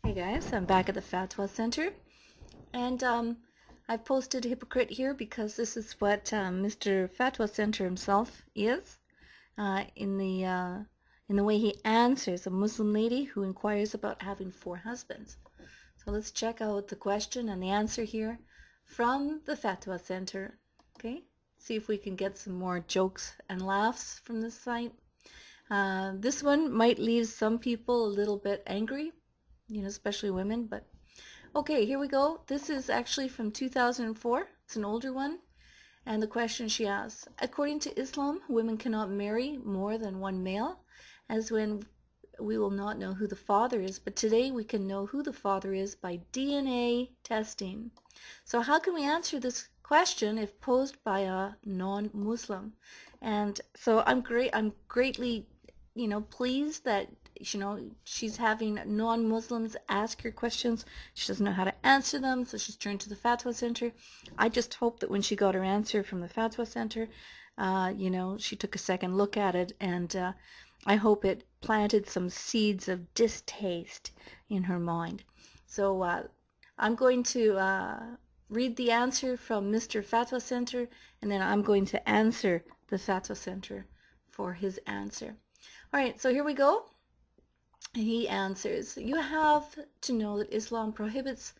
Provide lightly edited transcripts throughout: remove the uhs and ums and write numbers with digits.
Hey guys, I'm back at the FAtwA Center, and I've posted a hypocrite here because this is what Mr. FAtwA Center himself is in the way he answers a Muslim lady who inquires about having 4 husbands. So let's check out the question and the answer here from the FAtwA Center. Okay, see if we can get some more jokes and laughs from this site. This one might leave some people a little bit angry, especially women, but okay, here we go. This is actually from 2004. It's an older one. And the question she asks, according to Islam, women cannot marry more than one male, as when we will not know who the father is, but today we can know who the father is by DNA testing. So how can we answer this question if posed by a non-Muslim? And so I'm greatly, pleased that she's having non-Muslims ask her questions. She doesn't know how to answer them, so she's turned to the FAtwA Center. I just hope that when she got her answer from the FAtwA Center, she took a second look at it, and I hope it planted some seeds of distaste in her mind. So I'm going to read the answer from Mr. FAtwA Center, and then I'm going to answer the FAtwA Center for his answer. All right, so here we go. He answers, you have to know that Islam prohibits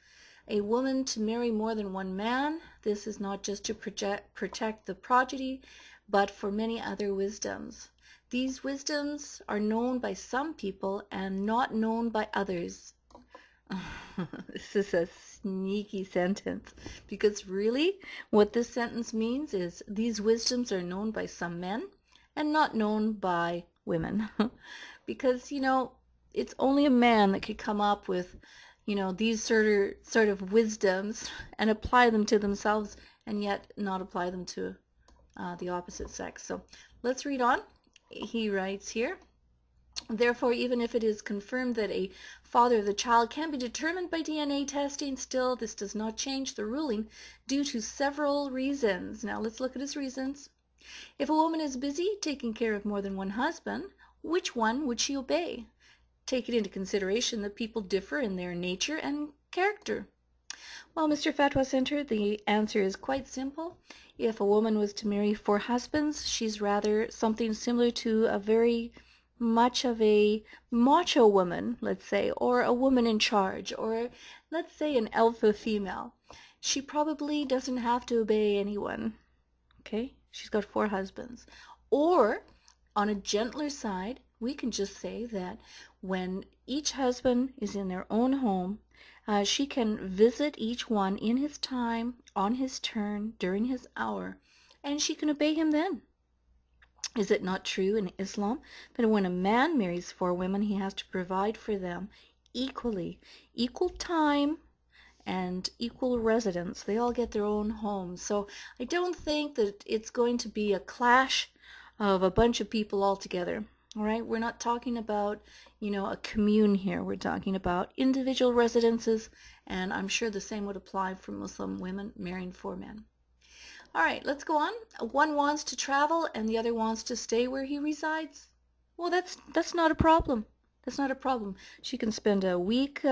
a woman to marry more than one man. This is not just to protect the progeny, but for many other wisdoms. These wisdoms are known by some people and not known by others. This is a sneaky sentence, because really what this sentence means is these wisdoms are known by some men and not known by women. Because, it's only a man that could come up with, these sort of wisdoms and apply them to themselves and yet not apply them to the opposite sex. So let's read on. He writes here, therefore, even if it is confirmed that a father of the child can be determined by DNA testing, still this does not change the ruling due to several reasons. Now let's look at his reasons. If a woman is busy taking care of more than one husband, which one would she obey? Take it into consideration that people differ in their nature and character. Well, Mr. FAtwA Center, the answer is quite simple. If a woman was to marry 4 husbands, she's rather something similar to a very much of a macho woman, let's say, or a woman in charge, or let's say an alpha female. She probably doesn't have to obey anyone. Okay? She's got 4 husbands. Or, on a gentler side, we can just say that when each husband is in their own home, she can visit each one in his time, on his turn, during his hour, and she can obey him then. Is it not true in Islam that when a man marries 4 women, he has to provide for them equally, equal time and equal residence? They all get their own homes. So I don't think that it's going to be a clash of a bunch of people all together. All right, we're not talking about, a commune here. We're talking about individual residences, and I'm sure the same would apply for Muslim women marrying 4 men. All right, let's go on. One wants to travel and the other wants to stay where he resides. Well, that's not a problem. That's not a problem. She can spend a week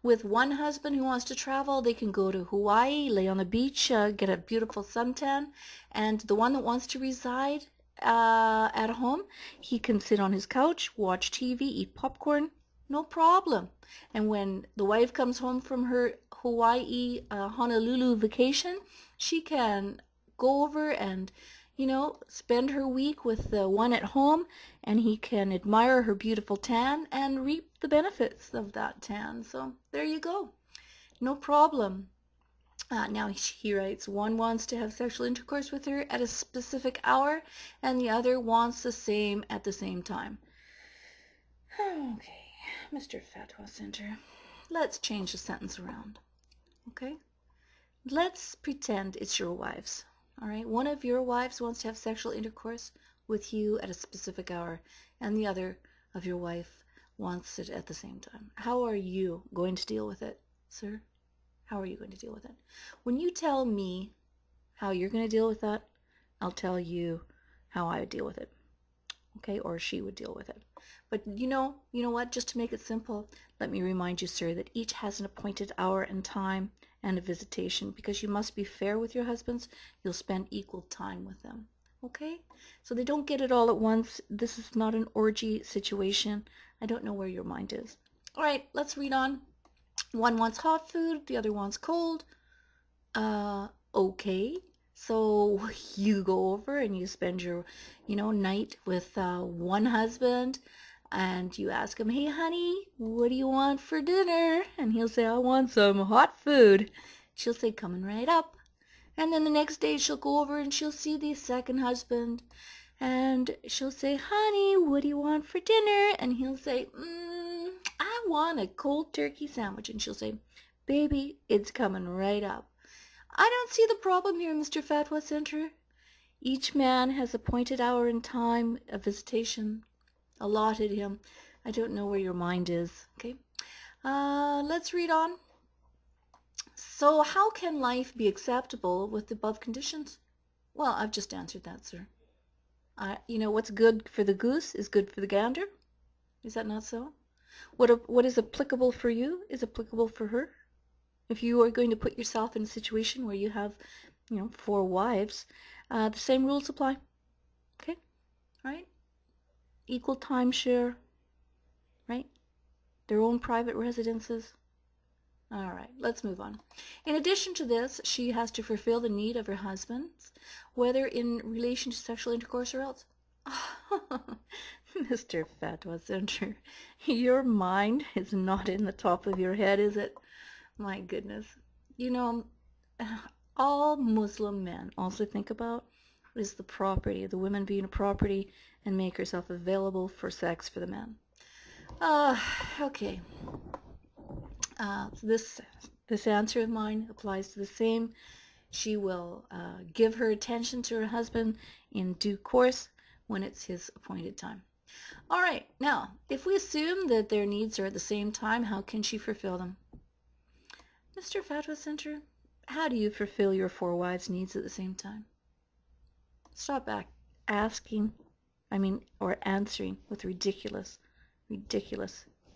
with one husband who wants to travel. They can go to Hawaii, lay on the beach, get a beautiful suntan, and the one that wants to reside at home, he can sit on his couch, watch TV, eat popcorn, no problem. And when the wife comes home from her Hawaii, Honolulu vacation, she can go over and, spend her week with the one at home, and he can admire her beautiful tan and reap the benefits of that tan. So there you go. No problem. Now he writes, one wants to have sexual intercourse with her at a specific hour, and the other wants the same at the same time. Okay, Mr. FAtwA Center, let's change the sentence around. Okay? Let's pretend it's your wives. All right? One of your wives wants to have sexual intercourse with you at a specific hour, and the other of your wife wants it at the same time. How are you going to deal with it, sir? How are you going to deal with it? When you tell me how you're going to deal with that, I'll tell you how I would deal with it. okay, or she would deal with it. But you know what, just to make it simple, let me remind you, sir, that each has an appointed hour and time and a visitation, because you must be fair with your husbands. You'll spend equal time with them, okay? So they don't get it all at once. This is not an orgy situation. I don't know where your mind is. All right, let's read on. One wants hot food, the other wants cold. Okay. So you go over and you spend your, night with one husband, and you ask him, hey honey, what do you want for dinner? And he'll say, I want some hot food. She'll say, coming right up. And then the next day she'll go over and she'll see the second husband, and she'll say, honey, what do you want for dinner? And he'll say, I want a cold turkey sandwich. And she'll say, baby, it's coming right up. I don't see the problem here, Mr. FAtwA Center. Each man has appointed hour and time of visitation allotted him. I don't know where your mind is. Okay, let's read on. So how can life be acceptable with the above conditions? Well, I've just answered that, sir. What's good for the goose is good for the gander. Is that not so? What is applicable for you is applicable for her. If you are going to put yourself in a situation where you have, 4 wives, the same rules apply. Okay, right? Equal timeshare, right? Their own private residences. All right, let's move on. In addition to this, she has to fulfill the need of her husband, whether in relation to sexual intercourse or else. Mr. FAtwA Center, your mind is not in the top of your head, is it? My goodness. All Muslim men also think about is the property, the woman being a property, and make herself available for sex for the men. Okay. This answer of mine applies to the same. She will give her attention to her husband in due course when it's his appointed time. All right, now, if we assume that their needs are at the same time, how can she fulfill them? Mr. FAtwA Center, how do you fulfill your 4 wives' needs at the same time? Stop answering with ridiculous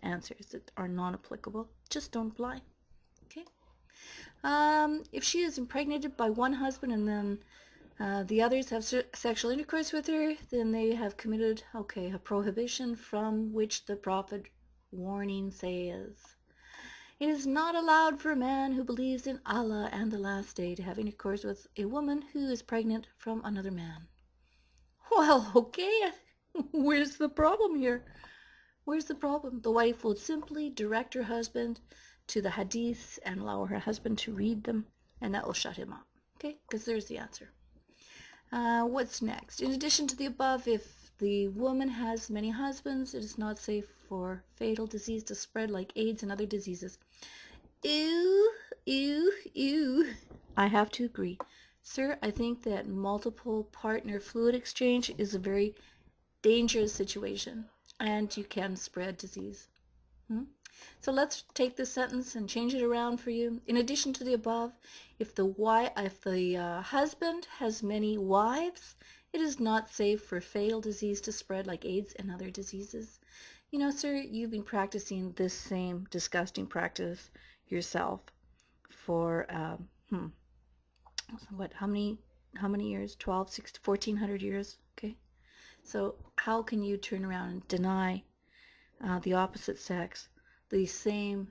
answers that are non-applicable. Just don't apply. Okay? If she is impregnated by one husband and then the others have sexual intercourse with her, then they have committed, a prohibition from which the prophet warning says, it is not allowed for a man who believes in Allah and the last day to have intercourse with a woman who is pregnant from another man. Well, okay, where's the problem here? Where's the problem? The wife will simply direct her husband to the hadiths and allow her husband to read them, and that will shut him up. Okay, because there's the answer. What's next? In addition to the above, if the woman has many husbands, it is not safe for fatal disease to spread like AIDS and other diseases. Ew, ew, ew. I have to agree. Sir, I think that multiple partner fluid exchange is a very dangerous situation, and you can spread disease. So let's take this sentence and change it around for you. In addition to the above, if the husband has many wives, it is not safe for fatal disease to spread like AIDS and other diseases. Sir, you've been practicing this same disgusting practice yourself for how many years? 12, 16, 1400 years. Okay, so how can you turn around and deny the opposite sex the same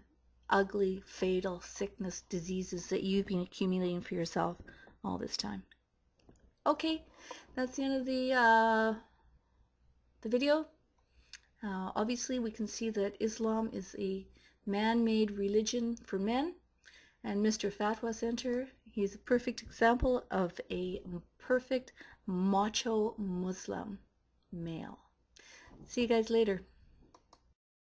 ugly, fatal sickness, diseases that you've been accumulating for yourself all this time? Okay, that's the end of the video. Obviously, we can see that Islam is a man-made religion for men, and Mr. FAtwA Center, he's a perfect example of a perfect macho Muslim male. See you guys later.